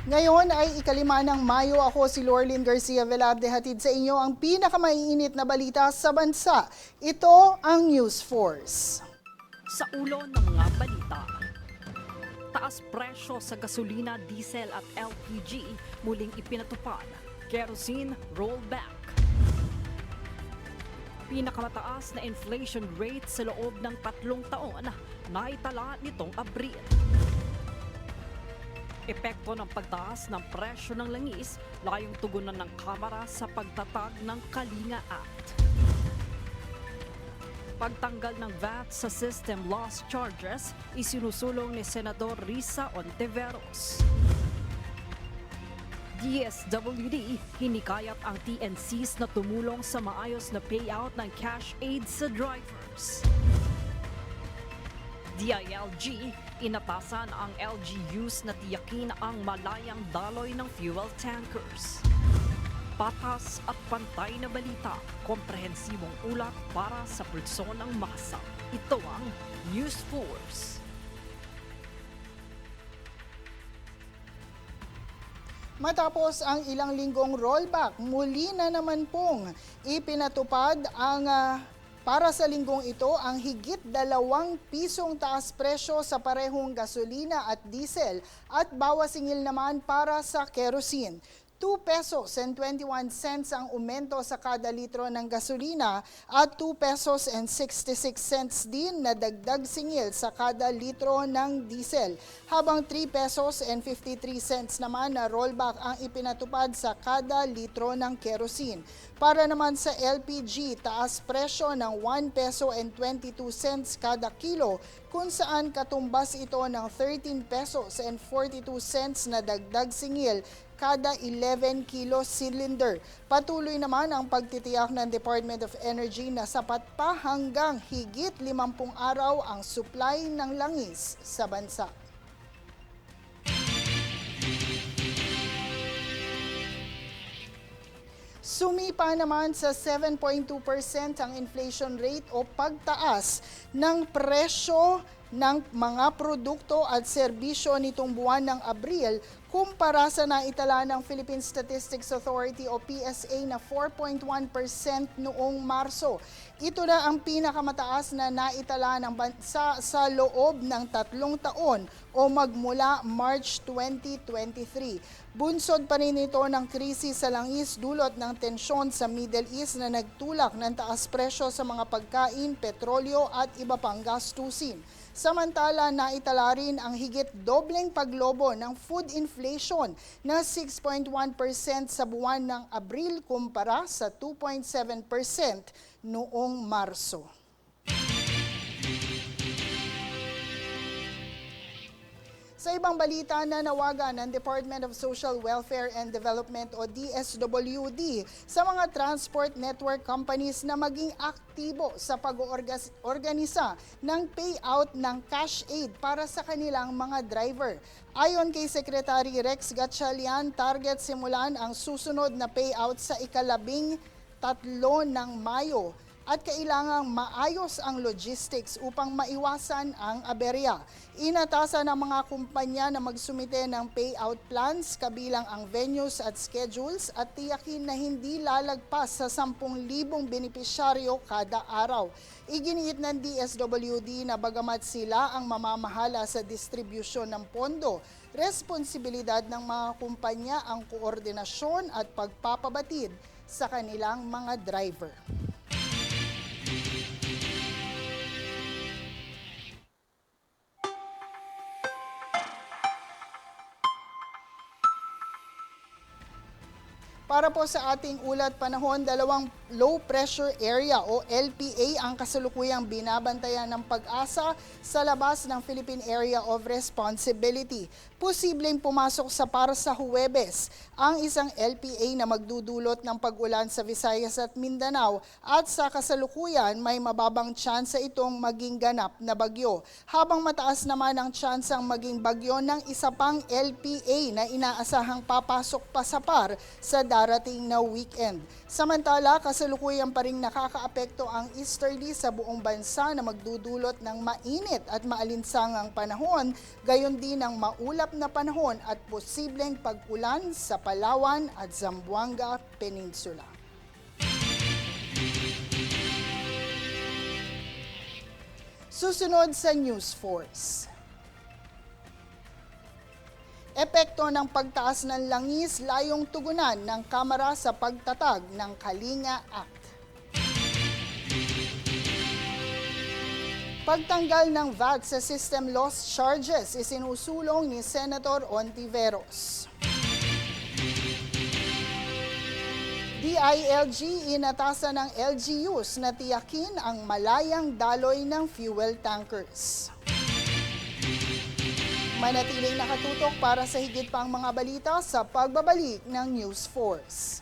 Ngayon ay ikalima ng Mayo. Ako si Lorlyn Garcia Velarde, hatid sa inyo ang pinakamaiinit na balita sa bansa. Ito ang News Force. Sa ulo ng mga balita, taas presyo sa gasolina, diesel at LPG muling ipinatupad. Kerosene rollback. Pinakamataas na inflation rate sa loob ng 3 taon naitala nitong Abril. Epekto ng pagtaas ng presyo ng langis, layong tugunan ng Kamara sa pagtatag ng Kalinga Act. Pagtanggal ng VAT sa system loss charges, isinusulong ni Senador Risa Ontiveros. DSWD, hinikayat ang TNCs na tumulong sa maayos na payout ng cash aid sa drivers. DILG, inatasan ang LGUs na tiyakin ang malayang daloy ng fuel tankers. Patas at pantay na balita, komprehensibong ulat para sa personang masa. Ito ang News Force. Matapos ang ilang linggong rollback, muli na naman pong ipinatupad ang para sa linggong ito ang higit 2 pisong taas presyo sa parehong gasolina at diesel at bawas singil naman para sa kerosene. 2 pesos and 21 cents ang aumento sa kada litro ng gasolina at 2 pesos and 66 cents din na dagdag singil sa kada litro ng diesel. Habang 3 pesos and 53 cents naman na rollback ang ipinatupad sa kada litro ng kerosene. Para naman sa LPG, taas presyo ng 1 peso and 22 cents kada kilo kung saan katumbas ito ng 13 pesos and 42 cents na dagdag singil kada 11 kilo cylinder. Patuloy naman ang pagtitiyak ng Department of Energy na sapat pa hanggang higit 50 araw ang supply ng langis sa bansa. Sumipa naman sa 7.2% ang inflation rate o pagtaas ng presyo ng mga produkto at serbisyo nitong buwan ng Abril kumpara sa naitala ng Philippine Statistics Authority o PSA na 4.1% noong Marso. Ito na ang pinakamataas na naitala ng bansa sa loob ng 3 taon o magmula March 2023. Bunsod pa rin ito ng krisis sa langis dulot ng tensyon sa Middle East na nagtulak ng taas presyo sa mga pagkain, petrolyo at iba pang gastusin. Samantala, naitala rin ang higit dobleng paglobo ng food inflation na 6.1% sa buwan ng Abril kumpara sa 2.7% noong Marso. Sa ibang balita, nanawagan ng Department of Social Welfare and Development o DSWD sa mga transport network companies na maging aktibo sa pag-organisa ng payout ng cash aid para sa kanilang mga driver. Ayon kay Secretary Rex Gatchalian, target simulan ang susunod na payout sa ika-13 ng Mayo at kailangang maayos ang logistics upang maiwasan ang aberya. Inatasan ng mga kumpanya na magsumite ng payout plans kabilang ang venues at schedules at tiyakin na hindi lalagpas sa 10,000 benepisyaryo kada araw. Iginiit ng DSWD na bagamat sila ang mamamahala sa distribusyon ng pondo, responsibilidad ng mga kumpanya ang koordinasyon at pagpapabatid sa kanilang mga driver. Para po sa ating ulat panahon, 2 low pressure area o LPA ang kasalukuyang binabantayan ng Pag-asa sa labas ng Philippine Area of Responsibility. Posibleng pumasok sa para sa Huwebes ang isang LPA na magdudulot ng pag-ulan sa Visayas at Mindanao at sa kasalukuyan may mababang tsansa itong maging ganap na bagyo. Habang mataas naman ang tsansang maging bagyo ng isa pang LPA na inaasahang papasok pa sa par sa darating darating na weekend. Samantala, kasalukuyan pa rin nakakaapekto ang easterly sa buong bansa na magdudulot ng mainit at maalinsangang panahon, gayon din ang maulap na panahon at posibleng pag-ulan sa Palawan at Zamboanga Peninsula. Susunod sa News Force. Epekto ng pagtaas ng langis layong tugunan ng Kamara sa pagtatag ng Kalinga Act. Pagtanggal ng VAT sa system loss charges isinusulong ni Senator Ontiveros. DILG inatasan ng LGUs na tiyakin ang malayang daloy ng fuel tankers. Manatiling nakatutok para sa higit pang mga balita sa pagbabalik ng News Force.